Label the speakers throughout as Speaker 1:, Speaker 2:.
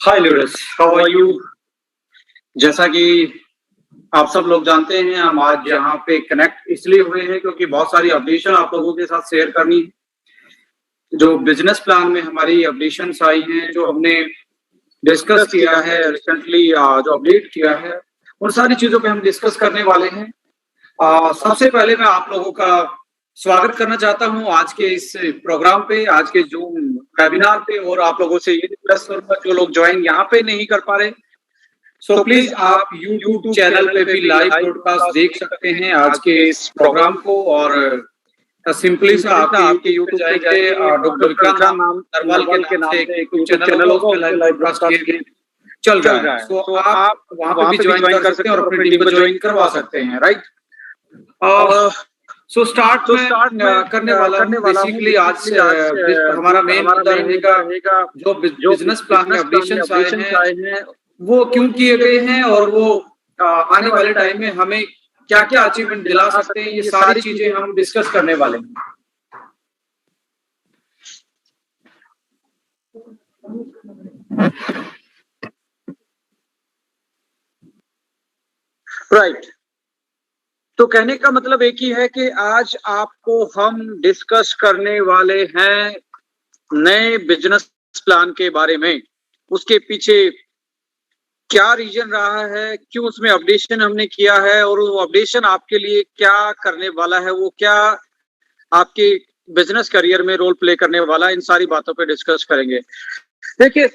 Speaker 1: Hi leaders, how are you? जैसा कि आप सब लोग जानते हैं, हम आज यहाँ पे कनेक्ट इसलिए हुए हैं क्योंकि बहुत सारी अपडेशन आप लोगों के साथ शेयर करनी है। जो बिजनेस प्लान में हमारी अपडेशंस आई हैं, जो हमने डिस्कस किया है रिसेंटली, जो अपडेट किया है, उन सारी चीजों पे हम डिस्कस करने वाले हैं। सबसे पहले मैं आप लोगों का स्वागत करना चाहता हूँ आज के इस प्रोग्राम पे, आज के जूम वेबिनार पे, और आप लोगों से ये रिक्वेस्ट करूंगा जो लोग ज्वाइन यहाँ पे नहीं कर पा रहे, सो प्लीज आप यूट्यूब चैनल पे भी लाइव ब्रॉडकास्ट देख सकते हैं आज के इस प्रोग्राम को। और सिंपली सा आपके यूट्यूब पे जाएंगे, डॉक्टर विक्रांत नाम नरवाल के नाम से एक यूट्यूब चैनल होगा, उस पे लाइव ब्रॉडकास्ट चल रहा है। सो आप वहां पे भी ज्वाइन कर सकते हैं और अपनी टीम को ज्वाइन करवा सकते हैं, राइट? सो स्टार्ट करने वाला हूं। बेसिकली आज हमारा मेन मुद्दा रहेगा जो बिजनेस प्लान में अपडेशंस आए हैं वो क्यों किए गए हैं, और वो आने वाले टाइम में हमें क्या क्या अचीवमेंट दिला सकते हैं, ये सारी चीजें हम डिस्कस करने वाले हैं। राइट, तो कहने का मतलब एक ही है कि आज आपको हम डिस्कस करने वाले हैं नए बिजनेस प्लान के बारे में। उसके पीछे क्या रीजन रहा है, क्यों उसमें अपडेशन हमने किया है, और वो अपडेशन आपके लिए क्या करने वाला है, वो क्या आपके बिजनेस करियर में रोल प्ले करने वाला है, इन सारी बातों पे डिस्कस करेंगे। देखिए,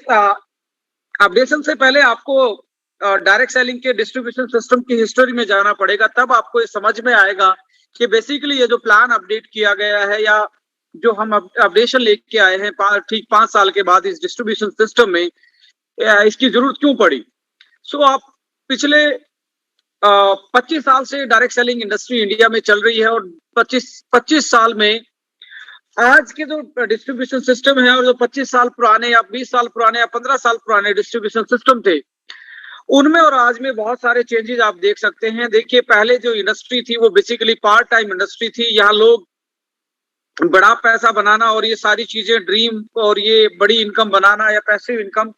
Speaker 1: अपडेशन से पहले आपको डायरेक्ट सेलिंग के डिस्ट्रीब्यूशन सिस्टम की हिस्ट्री में जाना पड़ेगा, तब आपको ये समझ में आएगा कि बेसिकली ये जो प्लान अपडेट किया गया है, या जो हम अपडेशन लेके आए हैं ठीक 5 साल के बाद इस डिस्ट्रीब्यूशन सिस्टम में, इसकी जरूरत क्यों पड़ी। सो आप पिछले 25 साल से डायरेक्ट सेलिंग इंडस्ट्री इंडिया में चल रही है, और 25 साल में आज के जो डिस्ट्रीब्यूशन सिस्टम है, और जो 25 साल पुराने या 20 साल पुराने या 15 साल पुराने डिस्ट्रीब्यूशन सिस्टम थे, उनमें और आज में बहुत सारे चेंजेस आप देख सकते हैं। देखिए, पहले जो इंडस्ट्री थी वो बेसिकली पार्ट टाइम इंडस्ट्री थी। यहाँ लोग बड़ा पैसा बनाना और ये सारी चीजें, ड्रीम और ये बड़ी इनकम बनाना या पैसिव इनकम,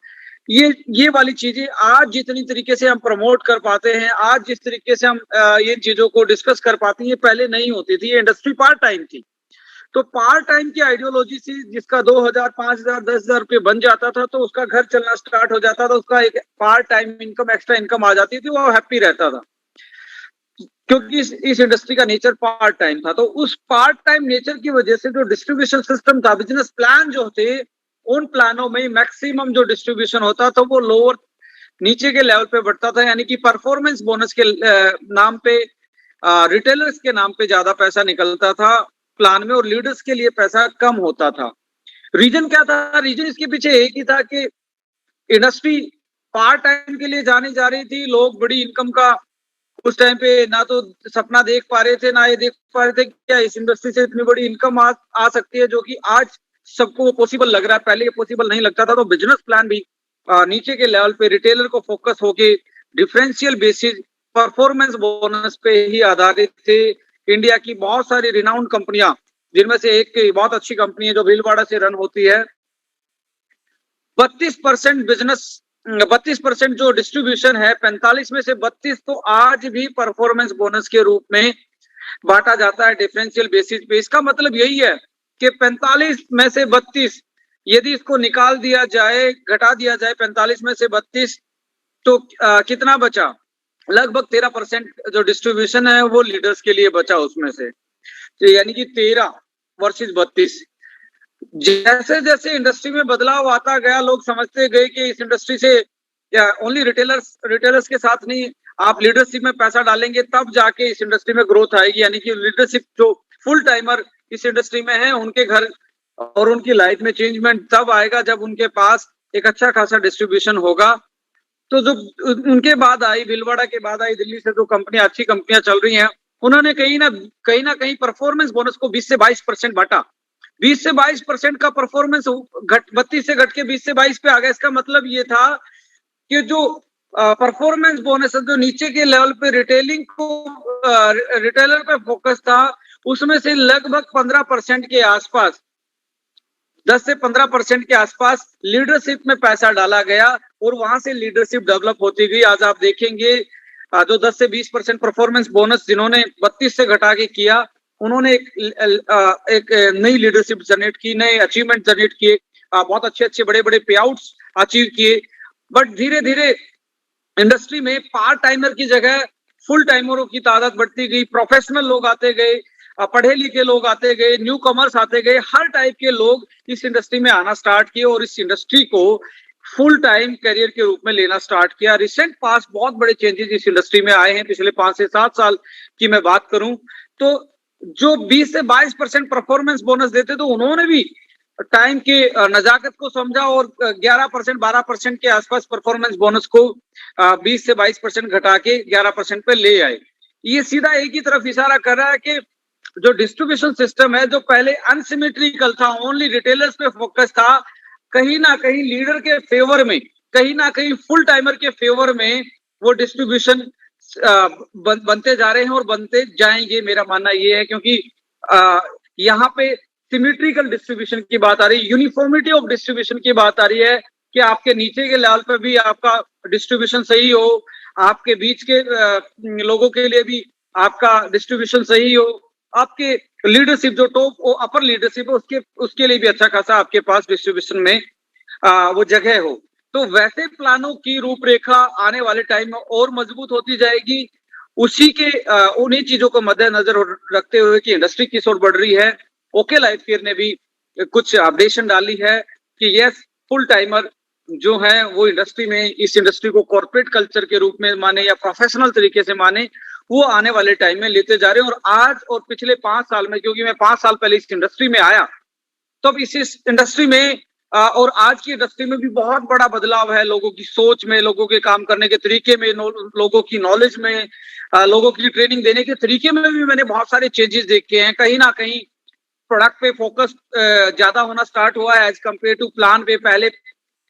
Speaker 1: ये वाली चीजें आज जितनी तरीके से हम प्रमोट कर पाते हैं, आज जिस तरीके से हम ये चीजों को डिस्कस कर पाते हैं, ये पहले नहीं होती थी। ये इंडस्ट्री पार्ट टाइम थी। तो पार्ट टाइम की आइडियोलॉजी से जिसका 2000, 5000, 10,000 रुपये बन जाता था, तो उसका घर चलना स्टार्ट हो जाता था, उसका एक part time income, extra income आ जाती थी, वो हैप्पी रहता था, क्योंकि इस इंडस्ट्री का नेचर पार्ट टाइम था। तो उस पार्ट टाइम नेचर की वजह से जो डिस्ट्रीब्यूशन सिस्टम था, बिजनेस प्लान जो थे, उन प्लानों में मैक्सिमम जो डिस्ट्रीब्यूशन होता था वो लोअर, नीचे के लेवल पे बढ़ता था, यानी कि परफॉर्मेंस बोनस के नाम पे, रिटेलर्स के नाम पे ज्यादा पैसा निकलता था प्लान में, और लीडर्स के लिए पैसा कम होता था। रीजन क्या था? रीजन इसके पीछे एक ही था कि इंडस्ट्री पार्ट टाइम के लिए जाने जा रही थी। लोग बड़ी इनकम का उस टाइम पे ना तो सपना देख पा रहे थे, ना ये देख पा रहे थे कि क्या इस इंडस्ट्री से इतनी बड़ी इनकम आ सकती है, जो कि आज सबको पॉसिबल लग रहा है। पहले ये पॉसिबल नहीं लगता था। तो बिजनेस प्लान भी नीचे के लेवल पे रिटेलर को फोकस होके डिफरेंशियल बेसिस परफॉर्मेंस बोनस पे ही आधारित थे। इंडिया की बहुत सारी रिनाउंड कंपनियां, जिनमें से एक बहुत अच्छी कंपनी है जो भीलवाड़ा से रन होती है, 32% बिजनेस, 32% जो डिस्ट्रीब्यूशन है, 45 में से 32 तो आज भी परफॉर्मेंस बोनस के रूप में बांटा जाता है डिफरेंशियल बेसिस पे। इसका मतलब यही है कि 45 में से 32 यदि इसको निकाल दिया जाए, घटा दिया जाए 45 में से 32, तो कितना बचा? लगभग 13% जो डिस्ट्रीब्यूशन है वो लीडर्स के लिए बचा उसमें से। तो यानी कि 13 वर्सेस 32। जैसे जैसे इंडस्ट्री में बदलाव आता गया, लोग समझते गए कि इस इंडस्ट्री से ओनली रिटेलर्स के साथ नहीं, आप लीडरशिप में पैसा डालेंगे तब जाके इस इंडस्ट्री में ग्रोथ आएगी। यानी कि लीडरशिप जो फुल टाइमर इस इंडस्ट्री में है, उनके घर और उनकी लाइफ में चेंजमेंट तब आएगा जब उनके पास एक अच्छा खासा डिस्ट्रीब्यूशन होगा। तो जो उनके बाद आई, भीलवाड़ा के बाद आई, दिल्ली से जो कंपनियां, अच्छी कंपनियां चल रही हैं, उन्होंने कहीं ना कहीं परफॉर्मेंस बोनस को 20 से 22% बांटा। 20 से 22% का परफॉर्मेंस 32 से घट के 20 से 22 पे आ गया। इसका मतलब ये था कि जो परफॉर्मेंस बोनस जो नीचे के लेवल पे रिटेलर पे फोकस था, उसमें से लगभग 15% के आसपास 10 से 15% के आसपास लीडरशिप में पैसा डाला गया और वहां से लीडरशिप डेवलप होती गई। आज आप देखेंगे जो 10 से 20% परफॉर्मेंस बोनस जिन्होंने 32 से घटा के किया, उन्होंने एक नई लीडरशिप जनरेट की, नए अचीवमेंट जनरेट किए, बहुत अच्छे अच्छे बड़े बड़े पे आउट्स अचीव किए। बट धीरे धीरे इंडस्ट्री में पार्ट टाइमर की जगह फुल टाइमरों की तादाद बढ़ती गई, प्रोफेशनल लोग आते गए, पढ़े लिखे लोग आते गए, न्यू कमर्स आते गए, हर टाइप के लोग इस इंडस्ट्री में आना स्टार्ट किए और इस इंडस्ट्री को फुल टाइम करियर के रूप में लेना स्टार्ट किया। रिसेंट पास बहुत बड़े चेंजेस इस इंडस्ट्री में आए हैं। पिछले 5 से 7 साल की मैं बात करूं तो जो 20 से 22% परफॉर्मेंस बोनस देते तो उन्होंने भी टाइम के नजाकत को समझा और 11% 12% के आसपास परफॉर्मेंस बोनस को 20 से 22% घटा के 11% पे ले आए। ये सीधा एक ही तरफ इशारा कर रहा है कि जो डिस्ट्रीब्यूशन सिस्टम है, जो पहले अनसिमेट्रिकल था, ओनली रिटेलर्स पे फोकस था, कहीं ना कहीं लीडर के फेवर में, कहीं ना कहीं फुल टाइमर के फेवर में वो डिस्ट्रीब्यूशन बनते जा रहे हैं और बनते जाएंगे। मेरा मानना ये है, क्योंकि यहाँ पे सिमेट्रिकल डिस्ट्रीब्यूशन की बात आ रही है, यूनिफॉर्मिटी ऑफ डिस्ट्रीब्यूशन की बात आ रही है कि आपके नीचे के लेवल पे भी आपका डिस्ट्रीब्यूशन सही हो, आपके बीच के लोगों के लिए भी आपका डिस्ट्रीब्यूशन सही हो, आपके लीडरशिप जो टॉप अपर लीडरशिप है उसके लिए भी अच्छा खासा आपके पास डिस्ट्रीब्यूशन में वो जगह हो। तो वैसे प्लानों की रूपरेखा आने वाले टाइम में और मजबूत होती जाएगी। उसी के उन्हीं चीजों को मद्देनजर रखते हुए कि इंडस्ट्री किस ओर बढ़ रही है, ओके लाइफ केयर ने भी कुछ अपडेशन डाली है कि यस, फुल टाइमर जो है वो इंडस्ट्री में, इस इंडस्ट्री को कॉर्पोरेट कल्चर के रूप में माने या प्रोफेशनल तरीके से माने, वो आने वाले टाइम में लेते जा रहे हैं। और आज और पिछले 5 साल में, क्योंकि मैं 5 साल पहले इस इंडस्ट्री में आया, तब इस इंडस्ट्री में और आज की इंडस्ट्री में भी बहुत बड़ा बदलाव है, लोगों की सोच में, लोगों के काम करने के तरीके में, लोगों की नॉलेज में, लोगों की ट्रेनिंग देने के तरीके में भी मैंने बहुत सारे चेंजेस देखे हैं। कहीं ना कहीं प्रोडक्ट पे फोकस ज्यादा होना स्टार्ट हुआ है एज कम्पेयर टू प्लान पे। पहले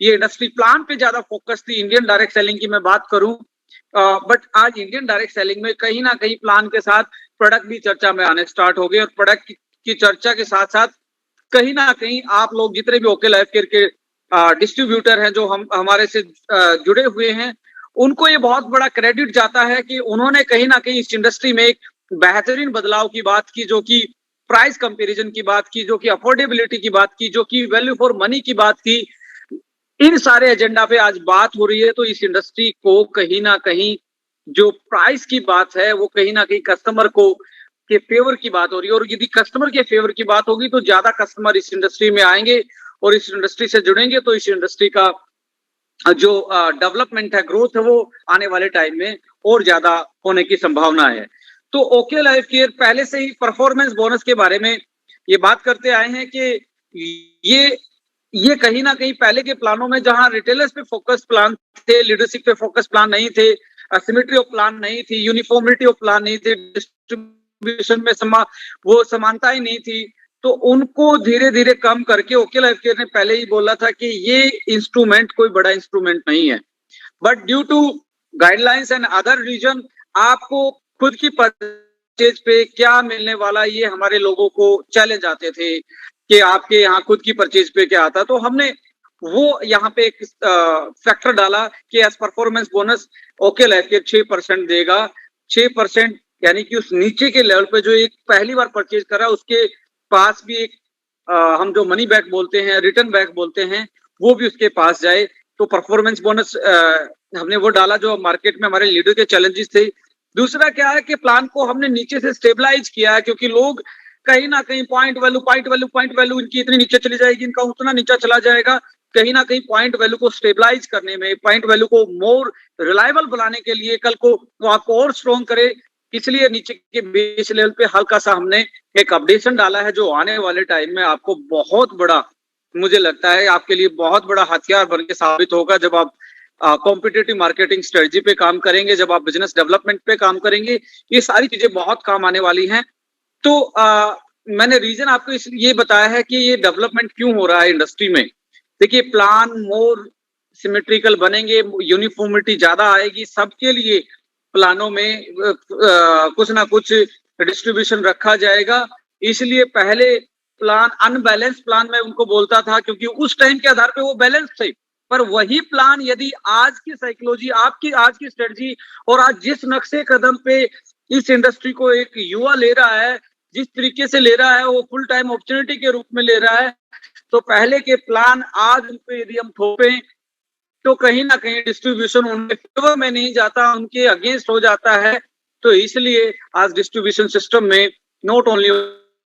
Speaker 1: ये इंडस्ट्री प्लान पे ज्यादा फोकस थी, इंडियन डायरेक्ट सेलिंग की मैं बात करूं, बट आज इंडियन डायरेक्ट सेलिंग में कहीं ना कहीं प्लान के साथ प्रोडक्ट भी चर्चा में आने स्टार्ट हो गए। और प्रोडक्ट की चर्चा के साथ साथ कहीं ना कहीं आप लोग जितने भी ओके लाइफ केयर के डिस्ट्रीब्यूटर हैं जो हमारे से जुड़े हुए हैं, उनको ये बहुत बड़ा क्रेडिट जाता है कि उन्होंने कहीं ना कहीं इस इंडस्ट्री में एक बेहतरीन बदलाव की बात की, जो कि प्राइस कंपैरिजन की बात की, जो कि अफोर्डेबिलिटी की बात की, जो कि वैल्यू फॉर मनी की बात की। इन सारे एजेंडा पे आज बात हो रही है। तो इस इंडस्ट्री को कहीं ना कहीं जो प्राइस की बात है वो कहीं ना कहीं कस्टमर को के फेवर की बात हो रही है। और यदि कस्टमर के फेवर की बात होगी तो ज्यादा कस्टमर इस इंडस्ट्री में आएंगे और इस इंडस्ट्री से जुड़ेंगे, तो इस इंडस्ट्री का जो डेवलपमेंट है, ग्रोथ है, वो आने वाले टाइम में और ज्यादा होने की संभावना है। तो ओके लाइफ केयर पहले से ही परफॉर्मेंस बोनस के बारे में ये बात करते आए हैं कि ये कहीं ना कहीं पहले के प्लानों में, जहां रिटेलर्स पे फोकस प्लान थे, लीडरशिप पे फोकस प्लान नहीं थे, सिमेट्री ऑफ प्लान नहीं थी, यूनिफॉर्मिटी ऑफ प्लान नहीं थी, डिस्ट्रीब्यूशन में वो समानता ही नहीं थी, तो उनको धीरे धीरे कम करके ओके लाइफ केयर ने पहले ही बोला था कि ये इंस्ट्रूमेंट कोई बड़ा इंस्ट्रूमेंट नहीं है। But due to guidelines and other reason, आपको खुद की परचेज पे क्या मिलने वाला, ये हमारे लोगों को चैलेंज आते थे कि आपके यहाँ खुद की परचेज पे क्या आता। तो हमने वो यहाँ पे एक फैक्टर डाला कि as performance bonus okay life care 6% देगा। 6% यानी कि उस नीचे के लेवल पे जो एक पहली बार परचेज करा उसके पास भी एक हम जो मनी बैक बोलते हैं, रिटर्न बैक बोलते हैं, वो भी उसके पास जाए। तो परफॉर्मेंस बोनस हमने वो डाला जो मार्केट में हमारे लीडर के चैलेंजेस थे। दूसरा क्या है कि प्लान को हमने नीचे से स्टेबलाइज किया है, क्योंकि लोग कहीं ना कहीं पॉइंट वैल्यू इनकी इतनी नीचे चली जाएगी, इनका उतना नीचा चला जाएगा। कहीं ना कहीं पॉइंट वैल्यू को स्टेबलाइज करने में, पॉइंट वैल्यू को मोर रिलायबल बनाने के लिए, कल को आपको और स्ट्रॉन्ग करे, इसलिए नीचे के बेस लेवल पे हल्का सा हमने एक अपडेशन डाला है, जो आने वाले टाइम में आपको बहुत बड़ा, मुझे लगता है आपके लिए बहुत बड़ा हथियार बन के साबित होगा। जब आप कॉम्पिटिटिव मार्केटिंग स्ट्रेटजी पे काम करेंगे, जब आप बिजनेस डेवलपमेंट पे काम करेंगे, ये सारी चीजें बहुत काम आने वाली हैं। तो मैंने रीजन आपको ये बताया है कि ये डेवलपमेंट क्यों हो रहा है इंडस्ट्री में। देखिए, प्लान मोर सिमेट्रिकल बनेंगे, यूनिफॉर्मिटी ज्यादा आएगी, सबके लिए प्लानों में कुछ ना कुछ डिस्ट्रीब्यूशन रखा जाएगा। इसलिए पहले प्लान अनबैलेंस प्लान मैं उनको बोलता था, क्योंकि उस टाइम के आधार पे वो बैलेंस थे। पर वही प्लान यदि आज की साइकोलॉजी, आपकी आज की स्ट्रेटजी और आज जिस नक्शे कदम पे इस इंडस्ट्री को एक युवा ले रहा है, जिस तरीके से ले रहा है, वो फुल टाइम अपॉर्चुनिटी के रूप में ले रहा है, तो पहले के प्लान आज उन पे यदि हम थोपें तो कहीं ना कहीं डिस्ट्रीब्यूशन उनके फेवर में नहीं जाता, उनके अगेंस्ट हो जाता है। तो इसलिए आज डिस्ट्रीब्यूशन सिस्टम में नॉट ओनली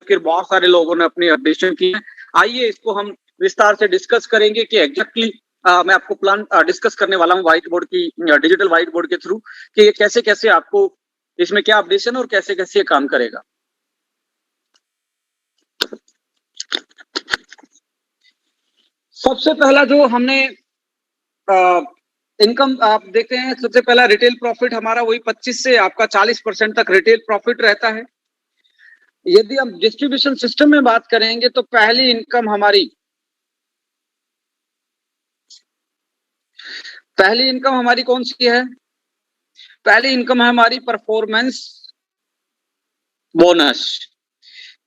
Speaker 1: बहुत सारे लोगों ने अपनी अपडेशन की है। आइए इसको हम विस्तार से डिस्कस करेंगे कि एग्जैक्टली मैं आपको प्लान डिस्कस करने वाला हूँ व्हाइट बोर्ड की, डिजिटल व्हाइट बोर्ड के थ्रू, कि ये कैसे कैसे आपको इसमें क्या अपडेशन और कैसे कैसे ये काम करेगा। सबसे पहला जो हमने इनकम आप देखते हैं, सबसे पहला रिटेल प्रॉफिट हमारा वही 25 से आपका 40% तक रिटेल प्रॉफिट रहता है। यदि हम डिस्ट्रीब्यूशन सिस्टम में बात करेंगे तो पहली इनकम हमारी कौन सी है? पहली इनकम है हमारी परफॉर्मेंस बोनस।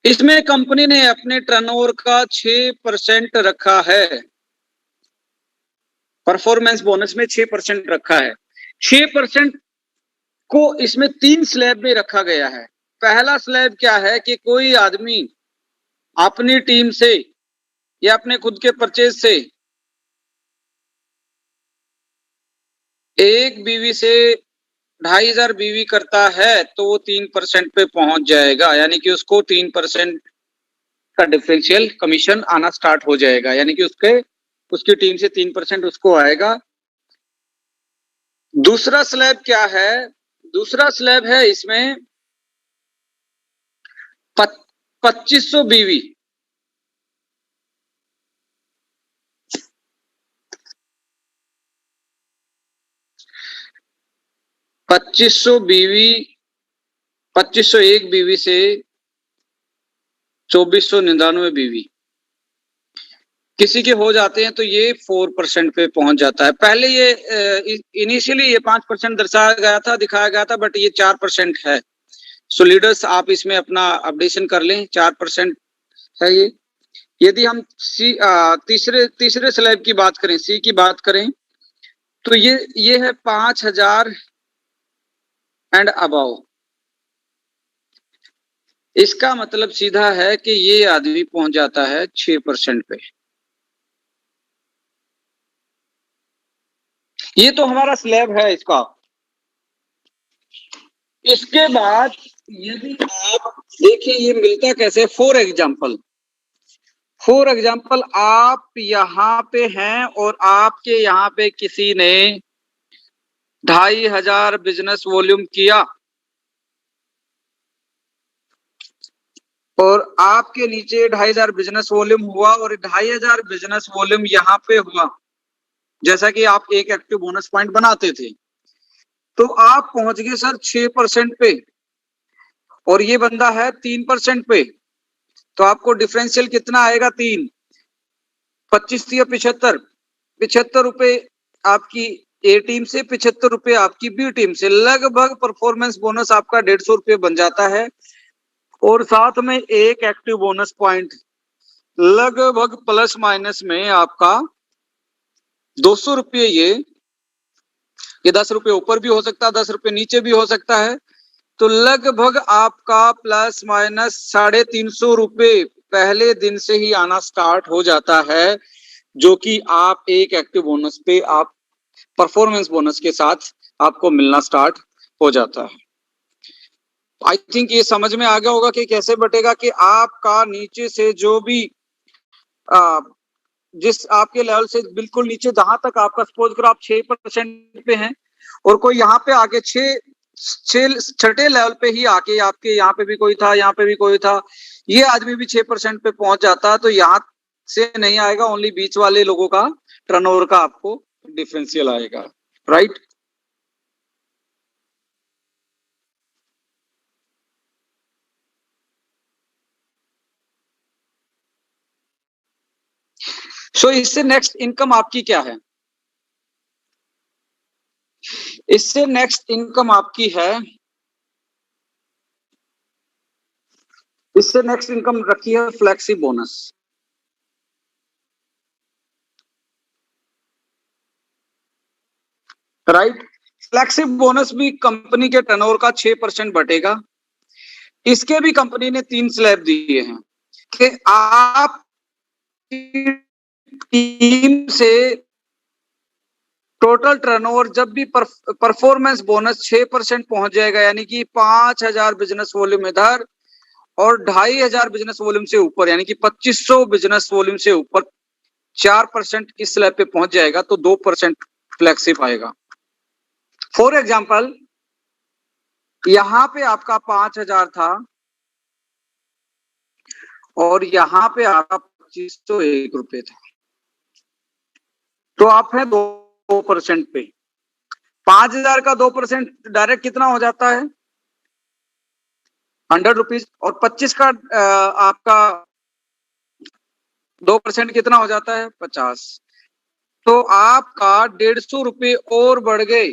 Speaker 1: इसमें कंपनी ने अपने टर्नओवर का 6% रखा है, परफॉर्मेंस बोनस में 6% रखा है। 6% को इसमें 3 स्लैब में रखा गया है। पहला स्लैब क्या है कि कोई आदमी अपनी टीम से या अपने खुद के परचेज से एक बीवी से 2,500 बीवी करता है तो वो 3% पे पहुंच जाएगा, यानी कि उसको 3% का डिफरेंशियल कमीशन आना स्टार्ट हो जाएगा, यानी कि उसकी टीम से 3% उसको आएगा। दूसरा स्लैब क्या है? दूसरा स्लैब है इसमें 2500 बीवी। 2500 बीवी, 2501 बीवी से 2499 बीवी किसी के हो जाते हैं तो ये 4% पे पहुंच जाता है। पहले ये इनिशियली ये 5% दर्शाया गया था, दिखाया गया था, बट ये 4% है। सो लीडर्स आप इसमें अपना अपडेशन कर लें, 4% है ये। यदि हम तीसरे स्लैब की बात करें, सी की बात करें, तो ये है 5,000 एंड अबव। इसका मतलब सीधा है कि ये आदमी पहुंच जाता है 6% पे। ये तो हमारा स्लैब है इसका। इसके बाद यदि आप देखिए ये मिलता कैसे, फॉर एग्जाम्पल आप यहाँ पे हैं और आपके यहाँ पे किसी ने 2,500 बिजनेस वॉल्यूम किया और आपके नीचे 2,500 बिजनेस वॉल्यूम हुआ और 2,500 बिजनेस वॉल्यूम यहाँ पे हुआ, जैसा कि आप एक एक्टिव बोनस पॉइंट बनाते थे, तो आप पहुंच गए सर 6% पे और ये बंदा है 3% पे, तो आपको डिफरेंशियल कितना आएगा? 3, 25 या 75 रुपए आपकी ए टीम से, 75 रुपए आपकी बी टीम से, लगभग परफॉर्मेंस बोनस आपका 150 रुपए बन जाता है। और साथ में एक एक्टिव बोनस पॉइंट लगभग प्लस माइनस में आपका 200 रुपये, ये 10 रुपये ऊपर भी हो सकता है, 10 रुपये नीचे भी हो सकता है, तो लगभग आपका प्लस माइनस 350 रुपये पहले दिन से ही आना स्टार्ट हो जाता है, जो कि आप एक एक्टिव बोनस पे आप परफॉर्मेंस बोनस के साथ आपको मिलना स्टार्ट हो जाता है। आई थिंक ये समझ में आ गया होगा कि कैसे बटेगा, कि आपका नीचे से जो भी जिस आपके लेवल से बिल्कुल नीचे, जहां तक आपका सपोज करो आप 6% पे हैं और कोई यहाँ पे आके छठे लेवल पे ही आके, आपके यहाँ पे भी कोई था, यहाँ पे भी कोई था, ये आदमी भी 6% पे पहुंच जाता है, तो यहाँ से नहीं आएगा, ओनली बीच वाले लोगों का टर्नओवर का आपको डिफरेंशियल आएगा, राइट। सो इससे नेक्स्ट इनकम आपकी क्या है? इससे नेक्स्ट इनकम आपकी है इससे नेक्स्ट इनकम रखी है flexi bonus. Right, flexi bonus भी कंपनी के टर्नओवर का 6% बटेगा। इसके भी कंपनी ने 3 स्लैब दिए हैं कि आप टीम से टोटल टर्नओवर जब भी परफॉर्मेंस बोनस 6% पहुंच जाएगा, यानी कि 5,000 बिजनेस वॉल्यूम इधर और 2,500 बिजनेस वॉल्यूम से ऊपर, यानी कि 2,500 बिजनेस वॉल्यूम से ऊपर 4% इस स्लैब पे पहुंच जाएगा तो 2% फ्लेक्सिप आएगा। फॉर एग्जाम्पल, यहां पे आपका 5,000 था और यहां पे आपका 2,501 रुपए था, तो आप है 2% पे। 5,000 का 2% डायरेक्ट कितना हो जाता है? 100 रुपीज। और 25 का आपका 2% कितना हो जाता है? 50। तो आपका 150 रुपये और बढ़ गए।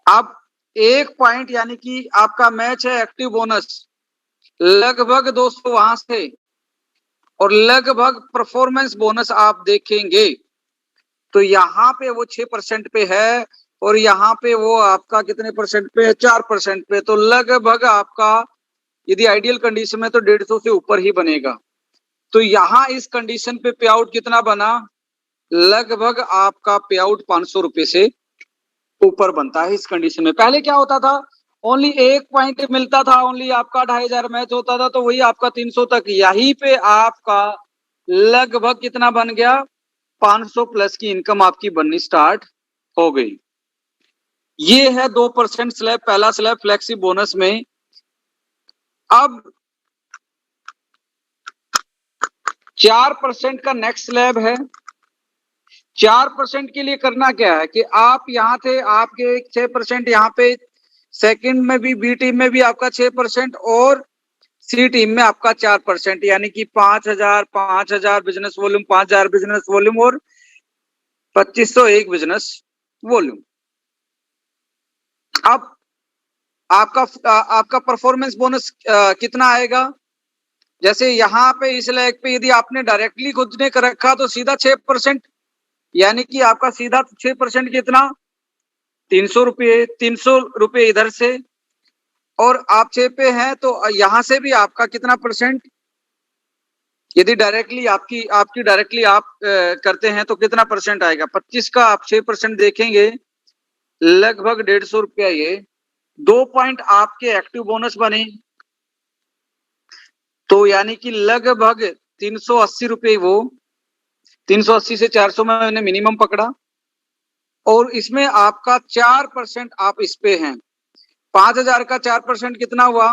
Speaker 1: अब 1 पॉइंट, यानी कि आपका मैच है एक्टिव बोनस, लगभग 200 वहां से, और लगभग परफॉर्मेंस बोनस आप देखेंगे तो यहाँ पे वो 6% पे है और यहाँ पे वो आपका कितने परसेंट पे है? 4% पे। तो लगभग आपका यदि आइडियल कंडीशन में तो 150 से ऊपर ही बनेगा। तो यहाँ इस कंडीशन पे पे आउट कितना बना? लगभग आपका पे आउट 500 रुपए से ऊपर बनता है इस कंडीशन में। पहले क्या होता था? ओनली 1 पॉइंट मिलता था, ओनली आपका 2,500 मैच होता था, तो वही आपका 300 तक। यहीं पे आपका लगभग कितना बन गया? 500 प्लस की इनकम आपकी बननी स्टार्ट हो गई। ये है 2% स्लैब, पहला स्लैब फ्लेक्सी बोनस में। अब 4% का नेक्स्ट स्लैब है। 4% के लिए करना क्या है कि आप यहां थे, आपके 6% यहाँ पे, सेकंड में भी, बी टीम में भी आपका 6% और सी टीम में आपका 4%, यानी कि 5,000 बिजनेस वॉल्यूम, 5,000 बिजनेस वॉल्यूम और 2,501 बिजनेस वॉल्यूम। अब आपका परफॉर्मेंस बोनस कितना आएगा? जैसे यहाँ पे इस लेग पे यदि आपने डायरेक्टली खुद ने कर रखा तो सीधा 6%, यानी कि आपका सीधा 6% कितना? 300 रुपये। 300 रुपये इधर से, और आप 6 पे हैं तो यहां से भी आपका कितना परसेंट? यदि डायरेक्टली आपकी डायरेक्टली आप करते हैं तो कितना परसेंट आएगा? 25 का आप 6% देखेंगे, लगभग 150 रुपया। ये 2 पॉइंट आपके एक्टिव बोनस बने, तो यानी कि लगभग 380 रुपये। वो 380 से 400 में मैंने मिनिमम पकड़ा, और इसमें आपका 4% आप इस पे हैं। 5,000 का 4% कितना हुआ?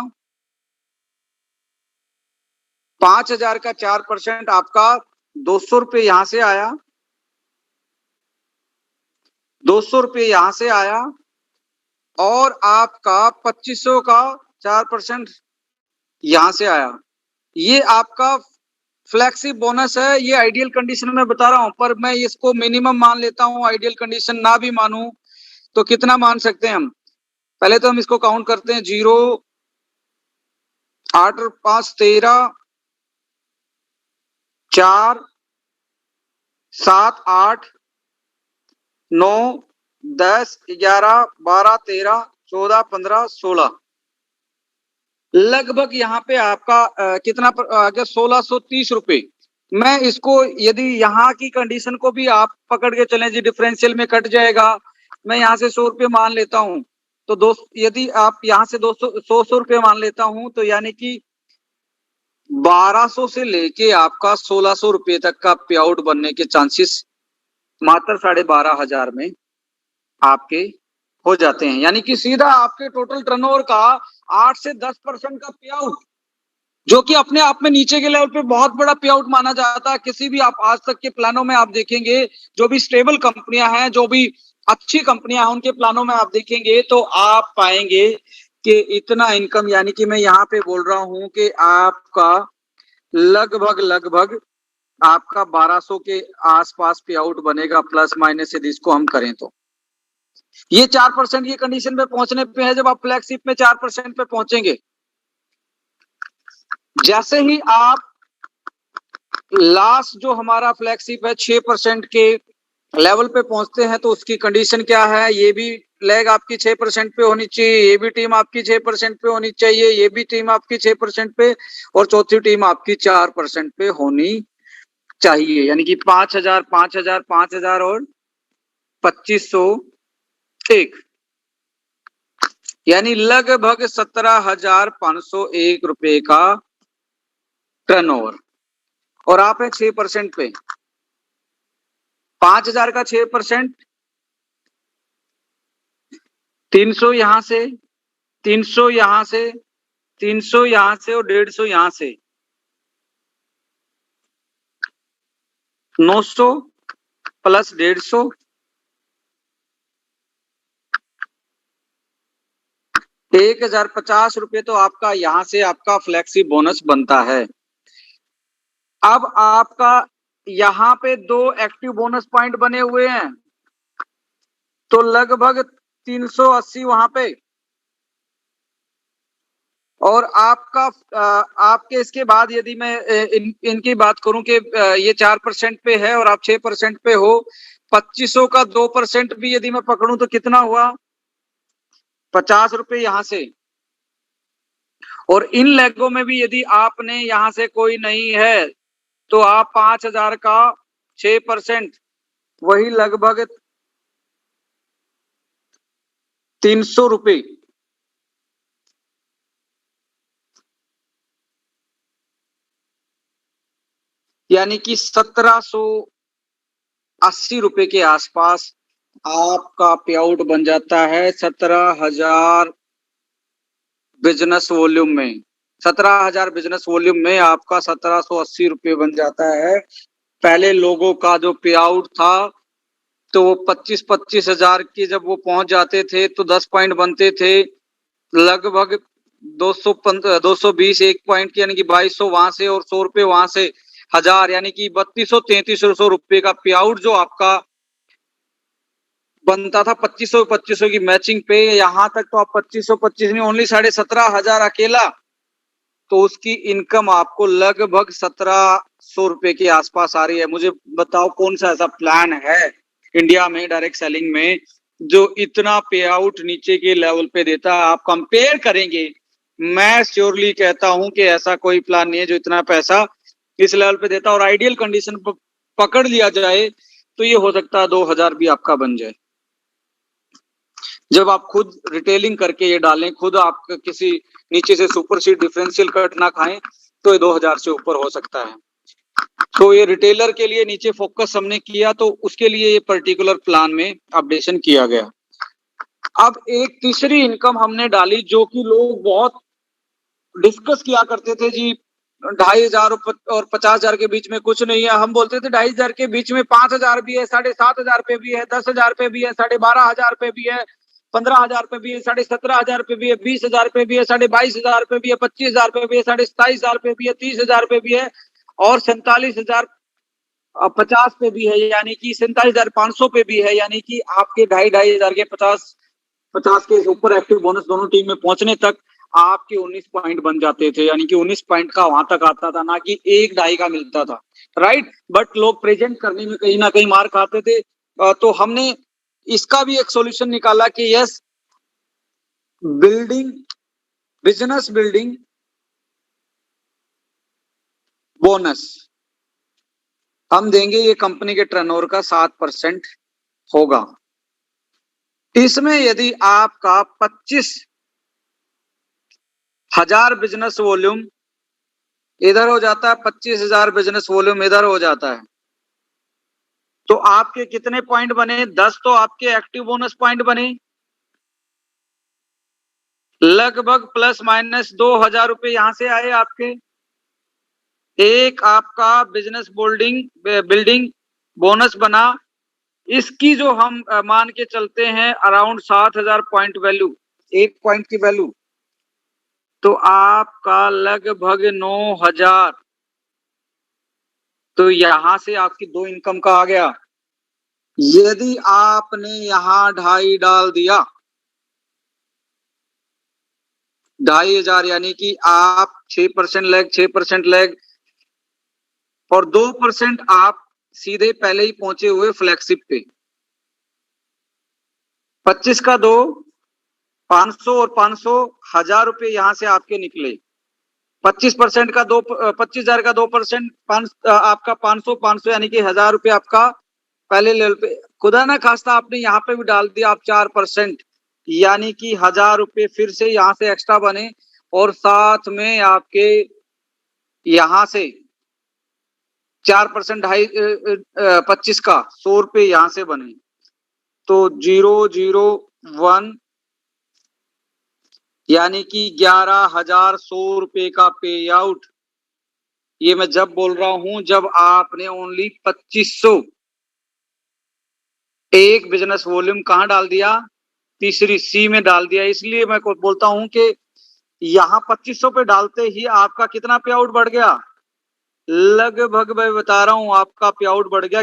Speaker 1: 5,000 का 4% आपका 200 रुपये यहां से आया, 200 रुपये यहां से आया, और आपका 2,500 का 4% यहां से आया। ये आपका फ्लेक्सी बोनस है। ये आइडियल कंडीशन में बता रहा हूं, पर मैं इसको मिनिमम मान लेता हूं। आइडियल कंडीशन ना भी मानूं तो कितना मान सकते हैं हम? पहले तो हम इसको काउंट करते हैं। 0, 8 और 5 13, 4, 7, 8, 9, 10, 11, 12, 13, 14, 15, 16, लगभग यहाँ पे आपका कितना आ गया? 1,630 रुपये। मैं इसको यदि यहाँ की कंडीशन को भी आप पकड़ के चलें जी, डिफरेंशियल में कट जाएगा, मैं यहाँ से 100 रुपये मान लेता हूँ, तो यदि आप यहाँ से 200 रुपये मान लेता हूँ, तो यानी कि 1,200 से लेके आपका 1,600 रुपये तक का पे आउट बनने के चांसेस मात्र 12,500 में आपके हो जाते हैं। यानी कि सीधा आपके टोटल टर्नओवर का 8 से 10% का पे आउट, जो कि अपने आप में नीचे के लेवल पे बहुत बड़ा पे आउट माना जाता है। किसी भी आप आज तक के प्लानों में आप देखेंगे, जो भी स्टेबल कंपनियां हैं, जो भी अच्छी कंपनियां हैं, उनके प्लानों में आप देखेंगे तो आप पाएंगे कि इतना इनकम, यानी कि मैं यहाँ पे बोल रहा हूं कि आपका लगभग आपका 1,200 के आसपास पे आउट बनेगा, प्लस माइनस यदि इसको हम करें तो। ये 4% की कंडीशन पे पहुंचने पे है, जब आप फ्लैगशिप में 4% पे पहुंचेंगे। जैसे ही आप लास्ट जो हमारा फ्लैगशिप है 6% के लेवल पे पहुंचते हैं तो उसकी कंडीशन क्या है, ये भी लेग आपकी 6% पे होनी चाहिए, ये भी टीम आपकी 6% पे होनी चाहिए, ये भी टीम आपकी 6% पे, और चौथी टीम आपकी 4% पे होनी चाहिए। यानी कि 5,000, 5,000, 5,000 और 2,501, यानी लगभग 17,501 रुपए का टर्नओवर। और आप है 6% पे, 5,000 का 6%, 300 यहां से, 300 यहां से, 300 यहां से और 150 यहां से, 900 प्लस 150, 1,050 रुपए तो आपका यहां से आपका फ्लेक्सी बोनस बनता है। अब आपका यहां पे 2 एक्टिव बोनस पॉइंट बने हुए हैं, तो लगभग 380 वहां पे। और आपका आपके इसके बाद यदि मैं इनकी बात करूं कि ये 4% पे है और आप 6% पे हो, 2500 का 2% भी यदि मैं पकड़ूं तो कितना हुआ, 50 रुपए यहां से। और इन लेगों में भी यदि आपने यहां से कोई नहीं है तो आप 5,000 का 6%, वही लगभग 300 रुपए, यानी कि 1,780 रुपए के आसपास आपका पे आउट बन जाता है 17,000 बिजनेस वॉल्यूम में। 17,000 बिजनेस वॉल्यूम में आपका 1,780 रुपए बन जाता है। पहले लोगों का जो पे आउट था तो वो 25,000 की जब वो पहुंच जाते थे तो 10 पॉइंट बनते थे, लगभग 220 एक पॉइंट की, यानी कि 2,200 वहां से और 100 रुपए वहां से, 1,000, यानी कि 3,200 रुपए का पे आउट जो आपका बनता था 2,500 की मैचिंग पे। यहां तक तो आप 2,525 नहीं, ओनली 17,500 अकेला, तो उसकी इनकम आपको लगभग 1,700 रुपए के आसपास आ रही है। मुझे बताओ कौन सा ऐसा प्लान है इंडिया में डायरेक्ट सेलिंग में जो इतना पे आउट नीचे के लेवल पे देता है। आप कंपेयर करेंगे, मैं श्योरली कहता हूं कि ऐसा कोई प्लान नहीं है जो इतना पैसा इस लेवल पे देता। और आइडियल कंडीशन पकड़ लिया जाए तो ये हो सकता है 2,000 भी आपका बन जाए। जब आप खुद रिटेलिंग करके ये डालें, खुद आप किसी नीचे से सुपर सीड डिफरेंशियल कट ना खाएं, तो ये 2,000 से ऊपर हो सकता है। तो ये रिटेलर के लिए नीचे फोकस हमने किया, तो उसके लिए ये पर्टिकुलर प्लान में अपडेशन किया गया। अब एक तीसरी इनकम हमने डाली जो कि लोग बहुत डिस्कस किया करते थे जी, 2,500 और 50,000 के बीच में कुछ नहीं है। हम बोलते थे 2,500 के बीच में 5,000 भी है, 7,500 पे भी है, 10,000 पे भी है, 12,500 पे भी है, 15,000 पे भी है, 17,500 पे भी है, 20,000 पे भी है, 22,500 पे भी है, 25,000 पे भी है, 27,500 पे भी है, 30,000 पे भी है, और 47,050 पे भी है, यानी कि 47,500 पे भी है। यानी कि आपके 2,500 के 50 के ऊपर एक्टिव बोनस दोनों टीम में पहुंचने तक आपके 19 पॉइंट बन जाते थे, यानी कि 19 पॉइंट का वहां तक आता था, ना कि 1-2.5 का मिलता था, राइट। बट लोग प्रेजेंट करने में कहीं ना कहीं मार खाते थे। तो हमने इसका भी एक सॉल्यूशन निकाला कि yes, building business building bonus हम देंगे, ये कंपनी के टर्नओवर का 7% होगा। इसमें यदि आपका 25,000 बिजनेस वॉल्यूम इधर हो जाता है, 25,000 बिजनेस वॉल्यूम इधर हो जाता है, तो आपके कितने पॉइंट बने, 10 तो आपके एक्टिव बोनस पॉइंट बने, लगभग प्लस माइनस 2,000 रुपए यहां से आए आपके। एक आपका बिजनेस बिल्डिंग बोनस बना, इसकी जो हम मान के चलते हैं अराउंड 7,000 पॉइंट वैल्यू, एक पॉइंट की वैल्यू, तो आपका लगभग 9,000। तो यहां से आपकी 2 इनकम का आ गया। यदि आपने यहां 2.5 डाल दिया 2,500 यानी कि आप 6% लैग, 6% लैग और 2% आप सीधे पहले ही पहुंचे हुए फ्लैगशिप पे। 25 का 2, 500 और 500, 1,000 रुपए यहां से आपके निकले। 25% का 2, 25,000 का 2%, आपका 500, 500 यानी कि 1,000 रुपए आपका पहले लेवल पे। खुदा ना खास्ता आपने यहाँ पे भी डाल दिया आप 4%, यानी कि 1,000 रुपए फिर से यहाँ से एक्स्ट्रा बने और साथ में आपके यहाँ से 4%, 25 का 100 रुपए यहाँ से बने। तो 001 यानी कि 11,100 रुपए का पे आउट। ये मैं जब बोल रहा हूं जब आपने ओनली 2500 एक बिजनेस वॉल्यूम कहां डाल दिया, तीसरी सी में डाल दिया। इसलिए मैं बोलता हूं कि यहां 2500 पे डालते ही आपका कितना पे आउट बढ़ गया, लगभग मैं बता रहा हूं आपका पे आउट बढ़ गया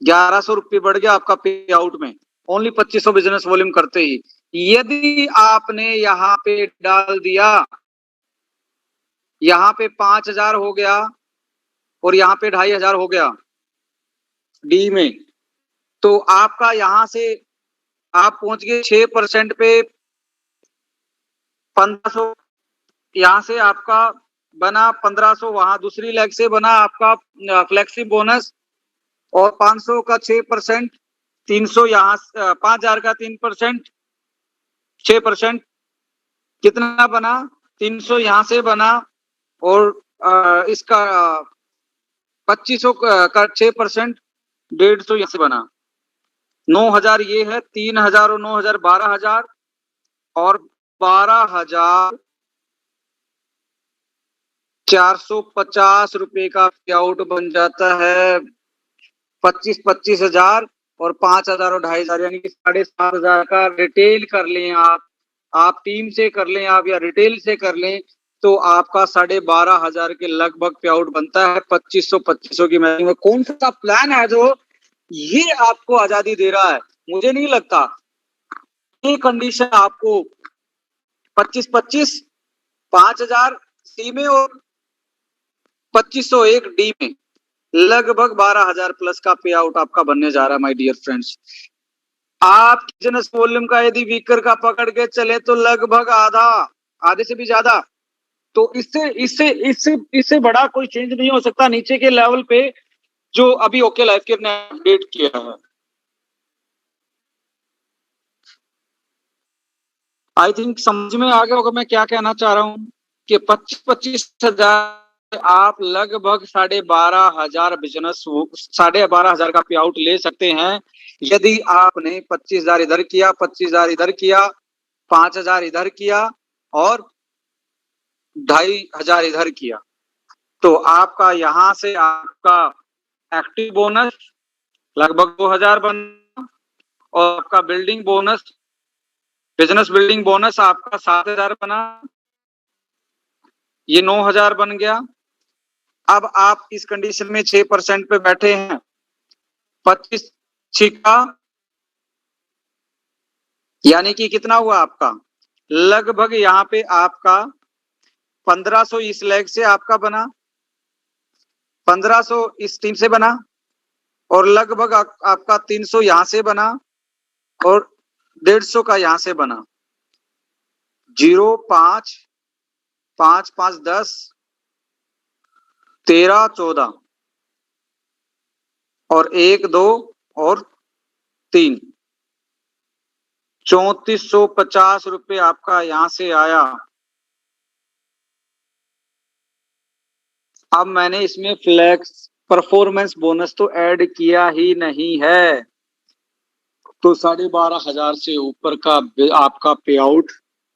Speaker 1: 1100 रुपये बढ़ गया आपका पे आउट में, ओनली 2500 बिजनेस वॉल्यूम करते ही। यदि आपने यहाँ पे डाल दिया, यहाँ पे 5,000 हो गया और यहाँ पे 2,500 हो गया डी में, तो आपका यहां से आप पहुंच गए 6% पे 1,500, यहां से आपका बना 1,500, वहां दूसरी लेग से बना आपका फ्लेक्सिब बोनस और 500 का 6%, 300 यहाँ 5,000 का 3%, 6% कितना बना, 300 यहां से बना और इसका 2500 का 6%, 150 यहाँ से बना। 9,000 ये है, 3,000 और 9,000 12,000 और 12,450 रुपए का पे आउट बन जाता है। 25,000 और 5,000 और 2,500 यानी कि 7,500 का रिटेल कर लें आप टीम से कर लें आप या रिटेल से कर लें, तो आपका 12,500 के लगभग पे आउट बनता है। 2500 की मैचिंग में कौन सा प्लान है जो ये आपको आजादी दे रहा है? मुझे नहीं लगता ये कंडीशन आपको 25-25, 5,000 सी में और 2501 डी में लगभग 12,000 प्लस का पे आउट आपका बनने जा रहा है माय डियर फ्रेंड्स। आप बिजनेस वॉल्यूम का यदि वीकर का पकड़ के चले तो लगभग आधे से भी ज्यादा। तो इससे इससे इससे इससे बड़ा कोई चेंज नहीं हो सकता नीचे के लेवल पे जो अभी ओके लाइफ केयर ने अपडेट किया है। आई थिंक समझ में आ गया होगा मैं क्या कहना चाह रहा हूं कि 25,000 आप लगभग 12,500 बिजनेस 12,500 का पे आउट ले सकते हैं यदि आपने 25,000 इधर किया, 25,000 इधर किया, 5,000 इधर किया और 2,500 इधर किया। तो आपका यहां से आपका एक्टिव बोनस लगभग 2,000 बना और आपका building bonus, business building bonus आपका 7,000 बना, ये 9,000 बन गया। अब आप इस कंडीशन में 6% पे बैठे हैं, 25 छिका यानी कि कितना हुआ आपका, लगभग यहाँ पे आपका 1,500 इस लेग से आपका बना, 1,500 इस टीम से बना और लगभग आपका 300 यहां से बना और 150 का यहां से बना। 0, 5, 5, 5, 10, 13, 14 और 1, 2 और 3, 3,450 रुपए आपका यहां से आया। अब मैंने इसमें फ्लेक्स परफॉर्मेंस बोनस तो ऐड किया ही नहीं है, तो 12,500 से ऊपर का आपका पे आउट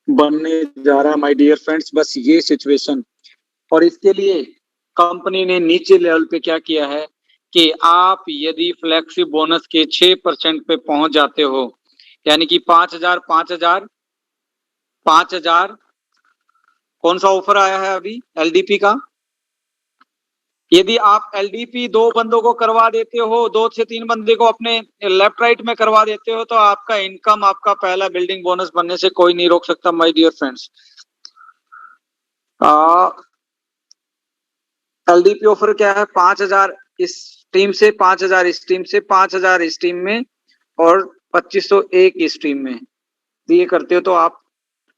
Speaker 1: बनने जा रहा है माय डियर फ्रेंड्स। बस ये सिचुएशन, और इसके लिए कंपनी ने नीचे लेवल पे क्या किया है कि आप यदि फ्लेक्सी बोनस के 6% पे पहुंच जाते हो, यानी कि 5,000 5,000 5,000, कौन सा ऑफर आया है अभी एलडीपी का, यदि आप एलडीपी 2 बंदों को करवा देते हो, 2 से 3 बंदे को अपने लेफ्ट राइट में करवा देते हो, तो आपका इनकम, आपका पहला बिल्डिंग बोनस बनने से कोई नहीं रोक सकता my dear friends. LDP offer क्या है? 5,000 इस टीम से, 5,000 इस टीम से, 5,000 इस टीम में और 2501 इस टीम में ये करते हो तो आप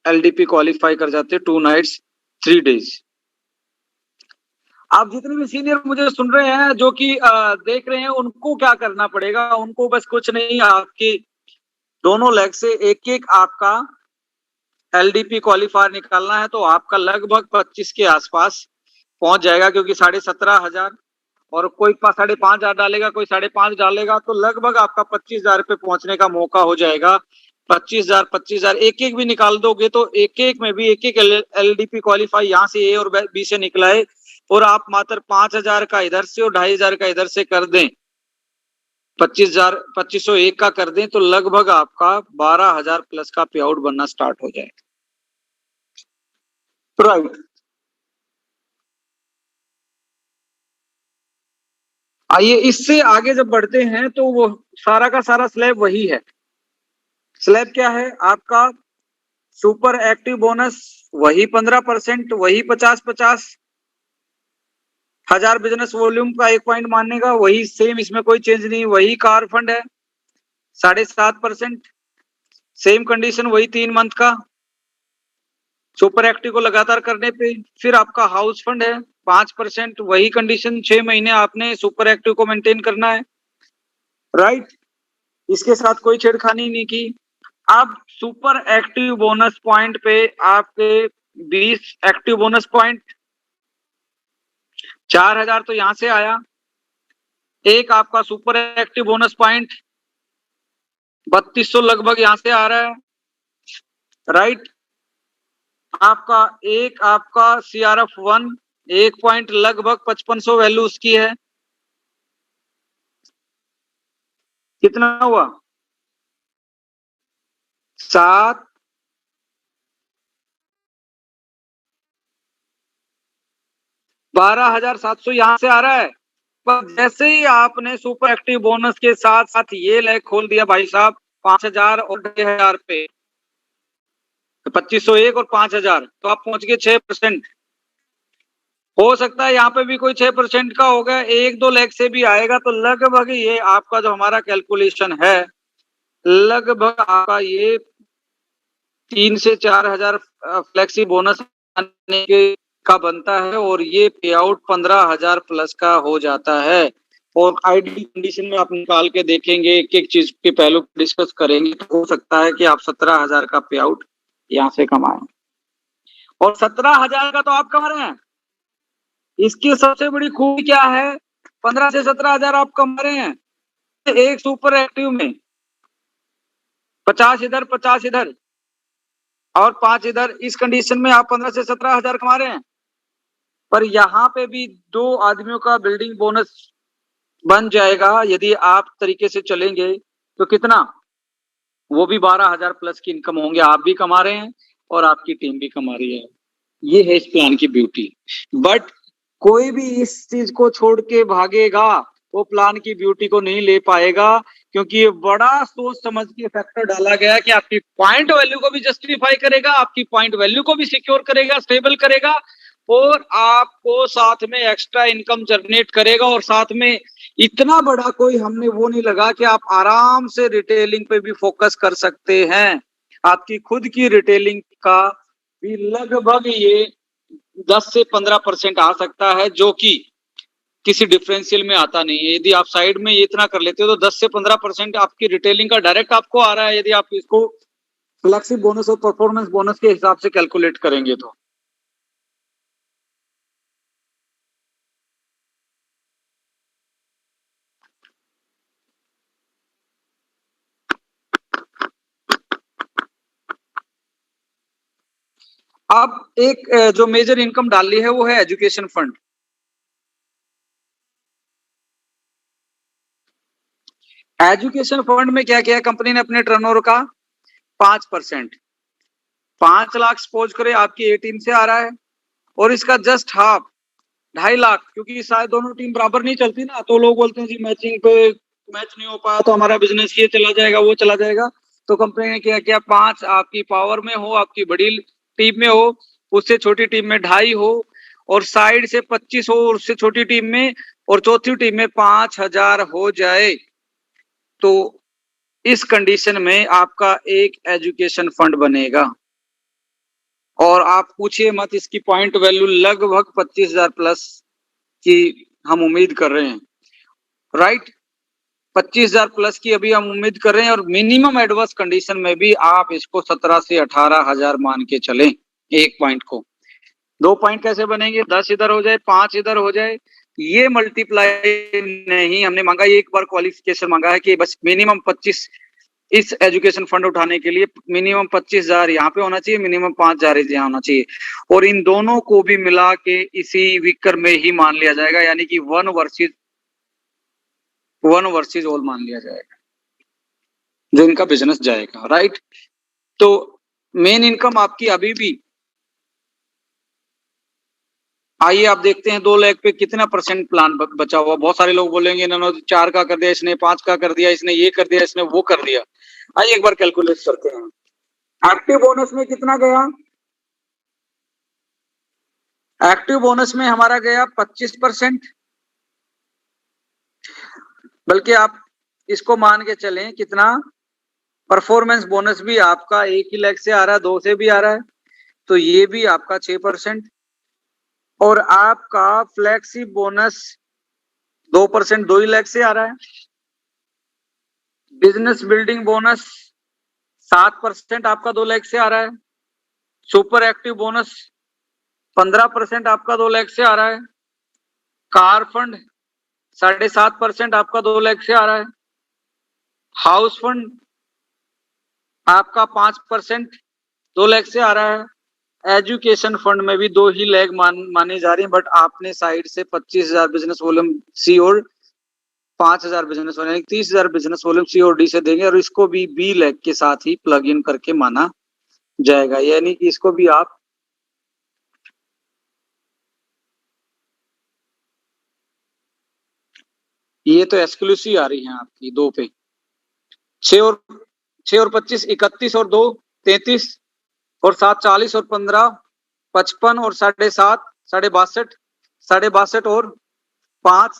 Speaker 1: एलडीपी क्वालिफाई कर जाते हो 2 नाइट्स 3 डेज। आप जितने भी सीनियर मुझे सुन रहे हैं, जो कि देख रहे हैं, उनको क्या करना पड़ेगा? उनको बस कुछ नहीं, आपकी दोनों लेग से एक एक आपका एलडीपी क्वालिफायर निकालना है, तो आपका लगभग 25 के आसपास पहुंच जाएगा, क्योंकि 17,500 और कोई 5,500 डालेगा, कोई 5,500 डालेगा, तो लगभग आपका 25,000 पे पहुंचने का मौका हो जाएगा। 25,000 25,000 एक एक भी निकाल दोगे तो एक एक में भी एक एक एलडीपी क्वालिफाई यहाँ से ए और बी से निकला है, और आप मात्र 5,000 का इधर से और 2,500 का इधर से कर दें, 25,1 का कर दें, तो लगभग आपका 12,000 प्लस का पे आउट बनना स्टार्ट हो जाएगा। राइट। आइए इससे आगे जब बढ़ते हैं तो वो सारा का सारा स्लैब वही है। स्लैब क्या है आपका? सुपर एक्टिव बोनस वही 15%, वही 50-50, 1,000 बिजनेस वॉल्यूम का 1 पॉइंट मानने का, वही सेम, इसमें कोई चेंज नहीं। वही कार फंड है 7.5%, सेम कंडीशन, वही 3 मंथ का सुपर एक्टिव को लगातार करने पे। फिर आपका हाउस फंड है 5%, वही कंडीशन, 6 महीने आपने सुपर एक्टिव को मेंटेन करना है। राइट, इसके साथ कोई छेड़खानी नहीं की। अब सुपर एक्टिव बोनस पॉइंट पे आपके 20 एक्टिव बोनस पॉइंट, 4,000 तो यहां से आया। एक आपका सुपर एक्टिव बोनस पॉइंट 3,200 लगभग यहां से आ रहा है। राइट, आपका सीआरएफ 1 1 पॉइंट लगभग 5500 वैल्यू उसकी है। कितना हुआ? 7 12,700 यहां से आ रहा है। पर जैसे ही आपने सुपर एक्टिव बोनस के साथ साथ ये लेग खोल दिया भाई साहब, 5,000 और 2,000 पे, 2501 और 5,000, तो आप पहुंच गए 6%। हो सकता है यहाँ पे भी कोई 6% का होगा, 1-2 लेग से भी आएगा, तो लगभग ये आपका जो हमारा कैलकुलेशन है, लगभग आपका ये 3 से 4,000 फ्लेक्सी बोनस आने का बनता है, और ये पे आउट 15,000 प्लस का हो जाता है। और आइडियल कंडीशन में आप निकाल के देखेंगे, एक एक चीज के पहलू डिस्कस करेंगे, तो हो सकता है कि आप 17,000 का पे आउट यहाँ से कमाएं। और 17,000 का तो आप कमा रहे हैं। इसकी सबसे बड़ी खूबी क्या है? 15 से 17,000 आप कमा रहे हैं एक सुपर एक्टिव में, 50 इधर 50 इधर और 5 इधर, इस कंडीशन में आप 15 से 17,000 कमा रहे हैं। पर यहाँ पे भी 2 आदमियों का बिल्डिंग बोनस बन जाएगा यदि आप तरीके से चलेंगे, तो कितना? वो भी 12,000 प्लस की इनकम होंगे। आप भी कमा रहे हैं और आपकी टीम भी कमा रही है। ये है इस प्लान की ब्यूटी। बट कोई भी इस चीज को छोड़ के भागेगा, वो प्लान की ब्यूटी को नहीं ले पाएगा, क्योंकि ये बड़ा सोच समझ के फैक्टर डाला गया कि आपकी पॉइंट वैल्यू को भी जस्टिफाई करेगा, आपकी पॉइंट वैल्यू को भी सिक्योर करेगा, स्टेबल करेगा, और आपको साथ में एक्स्ट्रा इनकम जनरेट करेगा। और साथ में इतना बड़ा कोई हमने वो नहीं लगा कि आप आराम से रिटेलिंग पे भी फोकस कर सकते हैं। आपकी खुद की रिटेलिंग का भी लगभग ये 10 से 15% आ सकता है, जो कि किसी डिफरेंशियल में आता नहीं है। यदि आप साइड में ये इतना कर लेते हो तो 10 से 15% आपकी रिटेलिंग का डायरेक्ट आपको आ रहा है, यदि आप इसको फ्लेक्सी बोनस और परफॉर्मेंस बोनस के हिसाब से कैलकुलेट करेंगे तो। अब एक जो मेजर इनकम डाली है वो है एजुकेशन फंड। एजुकेशन फंड में क्या किया कंपनी ने अपने टर्नओवर का? 5%, 5 लाख सपोज करें आपकी ए टीम से आ रहा है, और इसका जस्ट हाफ 2.5 लाख, क्योंकि शायद दोनों टीम बराबर नहीं चलती ना, तो लोग बोलते हैं जी मैचिंग पे मैच नहीं हो पाया तो हमारा बिजनेस ये चला जाएगा वो चला जाएगा। तो कंपनी ने क्या किया, 5 आपकी पावर में हो, आपकी बड़ी टीम में हो, उससे छोटी टीम में 2.5 हो, और साइड से 25 हो उससे छोटी टीम में, और चौथी टीम में 5,000 हो जाए, तो इस कंडीशन में आपका एक एजुकेशन फंड बनेगा। और आप पूछिए मत, इसकी पॉइंट वैल्यू लगभग 25,000 प्लस की हम उम्मीद कर रहे हैं, राइट। 25,000 प्लस की अभी हम उम्मीद कर रहे हैं, और मिनिमम एडवर्स कंडीशन में भी आप इसको 17 से 18,000 मान के चलें एक पॉइंट को। 2 पॉइंट कैसे बनेंगे, 10 इधर हो जाए 5 इधर हो जाए, ये मल्टीप्लाई नहीं हमने मांगा, ये एक बार क्वालिफिकेशन मांगा है कि बस मिनिमम 25 इस एजुकेशन फंड उठाने के लिए मिनिमम 25,000 यहाँ पे होना चाहिए, मिनिमम 5,000 यहाँ होना चाहिए, और इन दोनों को भी मिला के इसी विकर में ही मान लिया जाएगा, यानी कि 1 वर्सेज ऑल मान लिया जाएगा जो इनका बिजनेस जाएगा, राइट। तो मेन इनकम आपकी अभी भी, आइए आप देखते हैं 2 लाख पे कितना परसेंट प्लान बचा हुआ। बहुत सारे लोग बोलेंगे इन्होंने 4 का कर दिया, इसने 5 का कर दिया, इसने ये कर दिया, इसने वो कर दिया। आइए एक बार कैलकुलेट करते हैं। एक्टिव बोनस में कितना गया, एक्टिव बोनस में हमारा गया 25%, बल्कि आप इसको मान के चलें कितना, परफॉर्मेंस बोनस भी आपका 1 ही लाख से आ रहा है, 2 से भी आ रहा है, तो ये भी आपका 6%, और आपका फ्लैक्सी बोनस 2%, 2 ही लाख से आ रहा है। बिजनेस बिल्डिंग बोनस 7% आपका 2 लाख से आ रहा है। सुपर एक्टिव बोनस 15% आपका 2 लाख से आ रहा है। कार फंड 7.5% आपका 2 लाख से आ रहा है। हाउस फंड आपका 5% 2 लाख से आ रहा है। एजुकेशन फंड में भी 2 ही लाख माने जा रही है, बट आपने साइड से 25,000 बिजनेस वॉल्यूम सी और 5,000 business volume 30,000 business volume C और डी से देंगे, और इसको भी बी लाख के साथ ही प्लग इन करके माना जाएगा, यानी कि इसको भी आप ये तो एक्सक्लूसिव आ रही है आपकी 2 पे 6 और 25 31 और 2 33 और 7 40 और 15 55 और 7.5 62 और 5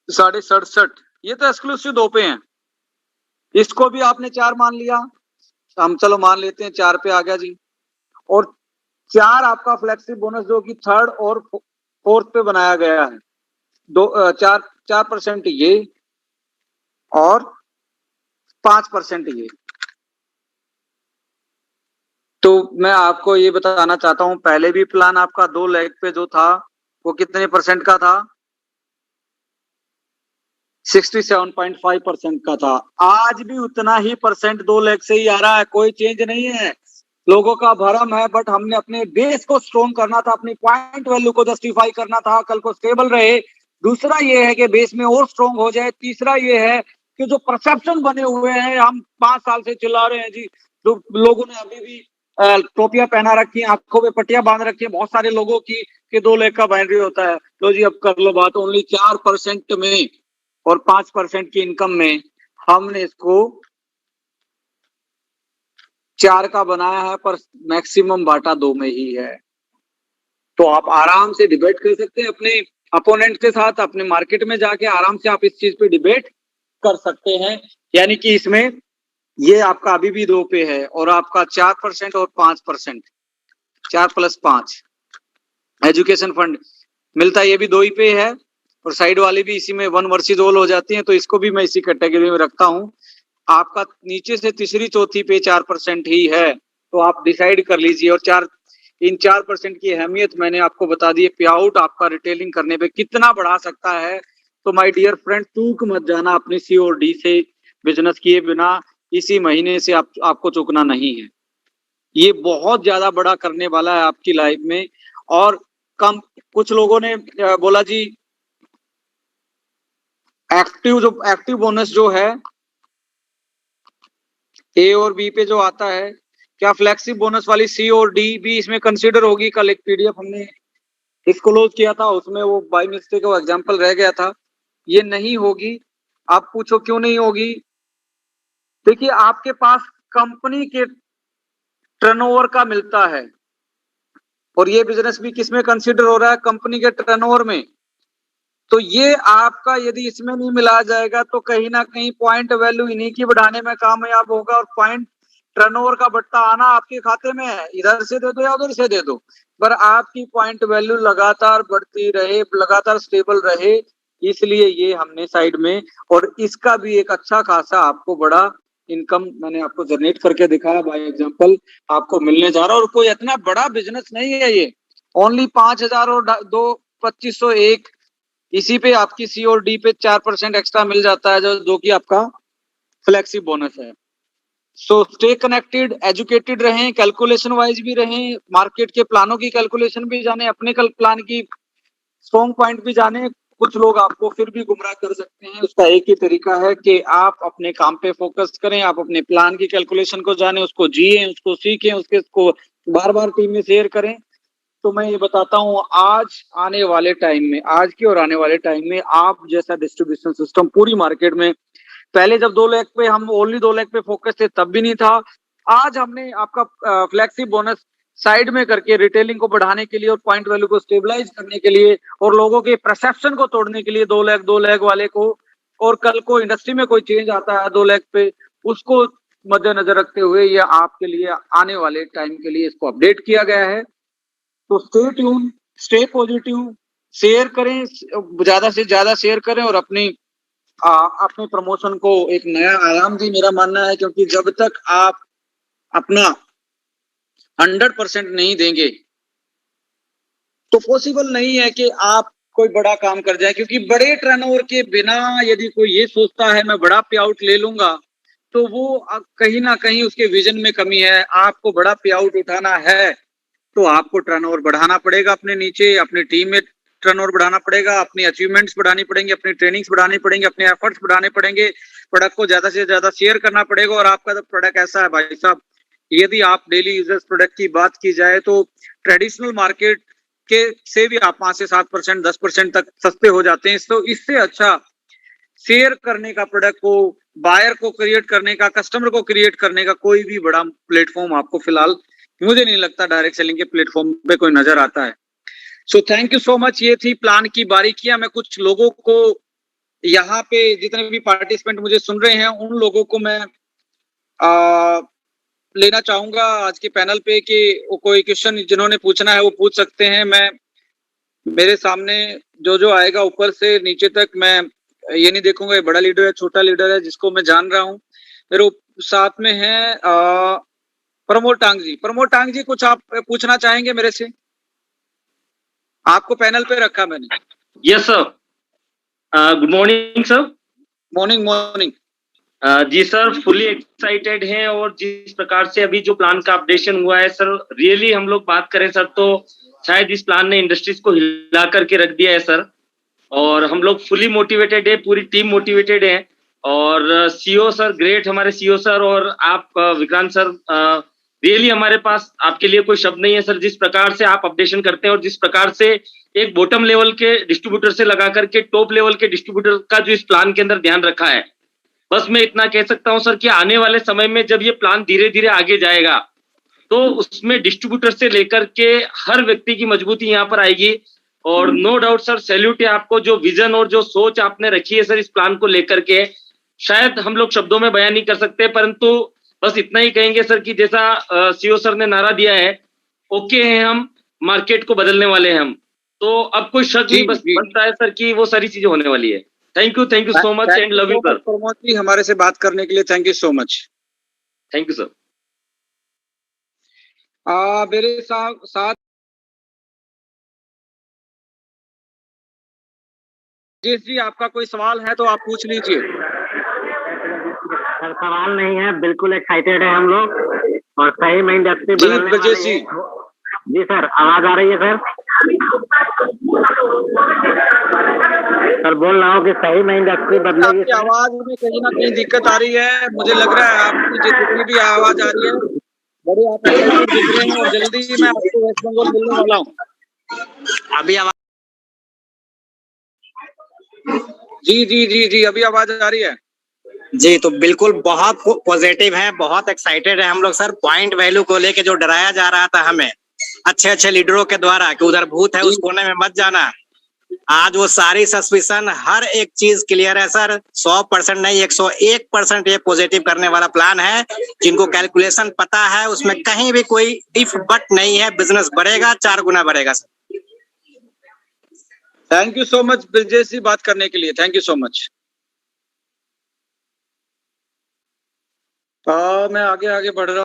Speaker 1: 67, ये तो एक्सक्लूसिव 2 पे हैं। इसको भी आपने 4 मान लिया, हम चलो मान लेते हैं 4 पे आ गया जी, और 4 आपका फ्लेक्सिबल बोनस जो कि 3rd और 4th पे बनाया गया है, 4% ये और 5% ये। तो मैं आपको ये बताना चाहता हूं, पहले भी प्लान आपका 2 लाख पे जो था वो कितने परसेंट का था, 67.5% का था। आज भी उतना ही परसेंट 2 लाख से ही आ रहा है, कोई चेंज नहीं है। लोगों का भरम है, बट हमने अपने बेस को स्ट्रॉन्ग करना था, अपनी पॉइंट वैल्यू को जस्टिफाई करना था, कल को स्टेबल रहे। दूसरा ये है कि बेस में और स्ट्रॉन्ग हो जाए। तीसरा ये है कि जो परसेप्शन बने हुए हैं, हम 5 साल से चिल्ला रहे हैं जी, जो लोगों ने अभी भी टोपियां पहना रखी है, आंखों में पट्टियां बांध रखी है बहुत सारे लोगों की, कि 2 लाख का बाइनरी होता है। तो जी अब कर लो बात, ओनली 4% में और 5% की इनकम में हमने इसको 4 का बनाया है, पर मैक्सिमम बाटा 2 में ही है। तो आप आराम से डिबेट कर सकते हैं अपने अपोनेंट के साथ, अपने मार्केट में जाके आराम से आप इस चीज पे डिबेट कर सकते हैं। यानी कि इसमें ये आपका अभी भी 2 पे है, और आपका 4% और 5%, 4 + 5 एजुकेशन फंड मिलता है, ये भी 2 ही पे है, और साइड वाली भी इसी में 1 वर्सेज ऑल हो जाती है, तो इसको भी मैं इसी कैटेगरी में रखता हूं। आपका नीचे से तीसरी चौथी पे 4% ही है, तो आप डिसाइड कर लीजिए। और इन 4% की अहमियत मैंने आपको बता दी है, पे आउट आपका रिटेलिंग करने पे कितना बढ़ा सकता है। तो माय डियर फ्रेंड, चूक मत जाना अपनी सी और डी से बिजनेस किए बिना, इसी महीने से आपको चूकना नहीं है। ये बहुत ज्यादा बड़ा करने वाला है आपकी लाइफ में। और कम कुछ लोगों ने बोला जी एक्टिव बोनस जो है ए और बी पे जो आता है, क्या फ्लेक्सी बोनस वाली सी और डी भी इसमें कंसिडर होगी? कल एक पीडीएफ हमने डिस्क्लोज किया था, उसमें वो बाय मिस्टेक वो एग्जांपल रह गया था। ये नहीं होगी। आप पूछो क्यों नहीं होगी? देखिए, आपके पास कंपनी के टर्नओवर का मिलता है, और ये बिजनेस भी किसमें कंसीडर हो रहा है? कंपनी के टर्नओवर में। तो ये आपका यदि इसमें नहीं मिला जाएगा तो कहीं ना कहीं पॉइंट वैल्यू इन्हीं की बढ़ाने में कामयाब होगा, और पॉइंट टर्नओवर का बट्टा आना आपके खाते में है, इधर से दे दो या उधर से दे दो, पर आपकी पॉइंट वैल्यू लगातार बढ़ती रहे, लगातार स्टेबल रहे, इसलिए ये हमने साइड में, और इसका भी एक अच्छा खासा आपको बड़ा इनकम मैंने आपको जनरेट करके दिखाया बाय एग्जांपल, आपको मिलने जा रहा है। और कोई इतना बड़ा बिजनेस नहीं है ये, ओनली 5,000 और 2,2501, इसी पे आपकी सी और डी पे 4% एक्स्ट्रा मिल जाता है, जो कि आपका फ्लेक्सी बोनस है। सो स्टे कनेक्टेड, एजुकेटेड रहें, कैलकुलेशन वाइज भी रहें, मार्केट के प्लानों की कैलकुलेशन भी जाने, अपने कल प्लान की स्ट्रॉन्ग पॉइंट भी जाने। कुछ लोग आपको फिर भी गुमराह कर सकते हैं, उसका एक ही तरीका है कि आप अपने काम पे फोकस करें, आप अपने प्लान की कैलकुलेशन को जाने, उसको जिए, उसको सीखें, उसको बार बार टीम में शेयर करें। तो मैं ये बताता हूँ, आज आने वाले टाइम में, आज के और आने वाले टाइम में आप जैसा डिस्ट्रीब्यूशन सिस्टम पूरी मार्केट में, पहले जब 2 लाख पे हम ओनली 2 लाख पे फोकस थे तब भी नहीं था। आज हमने आपका फ्लेक्सी बोनस साइड में करके रिटेलिंग को बढ़ाने के लिए और पॉइंट वैल्यू को स्टेबलाइज करने के लिए और लोगों के परसेप्शन को तोड़ने के लिए 2 लाख वाले को, और कल को इंडस्ट्री में कोई चेंज आता है 2 लाख पे, उसको मद्देनजर रखते हुए ये आपके लिए आने वाले टाइम के लिए इसको अपडेट किया गया है। तो stay tune, stay positive, share करें, ज्यादा से ज्यादा शेयर करें, और अपने प्रमोशन को एक नया आयाम भी मेरा मानना है, क्योंकि जब तक आप अपना 100% नहीं देंगे तो पॉसिबल नहीं है कि आप कोई बड़ा काम कर जाए, क्योंकि बड़े टर्नओवर के बिना यदि कोई ये सोचता है मैं बड़ा पे आउट ले लूंगा, तो वो कहीं ना कहीं उसके विजन में कमी है। आपको बड़ा पे आउट उठाना है तो आपको टर्नओवर बढ़ाना पड़ेगा, अपने नीचे अपनी टीम में टर्नओवर बढ़ाना पड़ेगा, अपनी अचीवमेंट्स बढ़ानी पड़ेंगी, अपनी ट्रेनिंग्स बढ़ानी पड़ेंगे, अपने एफर्ट्स बढ़ाने पड़ेंगे, प्रोडक्ट को ज्यादा से ज्यादा शेयर करना पड़ेगा। और आपका तो प्रोडक्ट ऐसा है भाई साहब, यदि आप डेली यूजर्स प्रोडक्ट की बात की जाए तो ट्रेडिशनल मार्केट के से भी आप 5 से 7%, 10% तक सस्ते हो जाते हैं। तो इससे अच्छा शेयर करने का, प्रोडक्ट को बायर को क्रिएट करने का, कस्टमर को क्रिएट करने का कोई भी बड़ा प्लेटफॉर्म आपको फिलहाल मुझे नहीं लगता डायरेक्ट सेलिंग के प्लेटफॉर्म पे कोई नजर आता है। So thank you so much. ये थी प्लान की बारीकियां। मैं कुछ लोगों को यहाँ पे जितने भी पार्टिसिपेंट मुझे सुन रहे हैं उन लोगों को मैं लेना चाहूंगा आज के पैनल पे कि वो कोई क्वेश्चन जिन्होंने पूछना है वो पूछ सकते हैं। मैं मेरे सामने जो आएगा ऊपर से नीचे तक, मैं ये नहीं देखूंगा ये बड़ा लीडर है छोटा लीडर है, जिसको मैं जान रहा हूँ। मेरे साथ में है प्रमोद टांग जी। प्रमोद टांग जी, कुछ आप पूछना चाहेंगे मेरे से? आपको पैनल पे रखा मैंने।
Speaker 2: Yes sir, good morning sir.
Speaker 1: Morning morning.
Speaker 2: जी सर, फुली एक्साइटेड हैं, और जिस प्रकार से अभी जो प्लान का अपडेशन हुआ है सर, रियली हम लोग बात करें सर तो शायद इस प्लान ने इंडस्ट्रीज को हिला करके रख दिया है सर, और हम लोग फुली मोटिवेटेड है, पूरी टीम मोटिवेटेड है। और सीईओ सर ग्रेट, हमारे सीईओ सर, और आप विक्रांत सर, रियली हमारे पास आपके लिए कोई शब्द नहीं है सर। जिस प्रकार से आप अपडेशन करते हैं और जिस प्रकार से एक बॉटम लेवल के डिस्ट्रीब्यूटर से लगा करके टॉप लेवल के डिस्ट्रीब्यूटर का जो इस प्लान के अंदर ध्यान रखा है, बस मैं इतना कह सकता हूं सर कि आने वाले समय में जब ये प्लान धीरे धीरे आगे जाएगा तो उसमें डिस्ट्रीब्यूटर से लेकर के हर व्यक्ति की मजबूती यहाँ पर आएगी। और नो डाउट सर, सैल्यूट है आपको, जो विजन और जो सोच आपने रखी है सर इस प्लान को लेकर के, शायद हम लोग शब्दों में बयान नहीं कर सकते, परंतु बस इतना ही कहेंगे सर कि जैसा सीईओ सर ने नारा दिया है, ओके हैं हम, मार्केट को बदलने वाले हैं हम, तो अब कोई शक नहीं बस बनता है सर कि वो सारी चीजें होने वाली है। Thank you so much and love you sir.
Speaker 1: Pramod ji, हमारे से बात करने के लिए thank you so much.
Speaker 2: Thank you sir.
Speaker 1: मेरे साथ जी, आपका कोई सवाल है तो आप पूछ लीजिए।
Speaker 3: सर सवाल नहीं है, बिल्कुल एक्साइटेड है हम लोग, और सही में इंडस्ट्री बदलने वाली है। जी सर, आवाज आ रही है सर? सर बोल रहा हूँ कि सही में इंडस्ट्री बदलेगी।
Speaker 1: आपकी आवाज में कहीं ना कहीं दिक्कत आ रही है, मुझे लग रहा है आपकी जितनी भी आवाज आ रही है बड़े आप दिख रहे हैं, और जल्दी ही मैं आपको वेस्ट बंगाल मिलने वाला हूँ।
Speaker 3: अभी आवाज
Speaker 1: जी अभी आवाज आ रही है।
Speaker 3: जी, तो बिल्कुल बहुत पॉजिटिव है, बहुत एक्साइटेड है हम लोग सर। पॉइंट वैल्यू को लेके जो डराया जा रहा था हमें अच्छे अच्छे लीडरों के द्वारा कि उधर भूत है, उस कोने में मत जाना, आज वो सारी सस्पिशन हर एक चीज क्लियर है सर। 100% नहीं 101% ये पॉजिटिव करने वाला प्लान है। जिनको कैलकुलेशन पता है उसमें कहीं भी कोई इफ बट नहीं है, बिजनेस बढ़ेगा, 4 गुना बढ़ेगा sir.
Speaker 1: Thank you so much Brajesh ji बात करने के लिए, थैंक यू सो मच। मैं आगे बढ़ रहा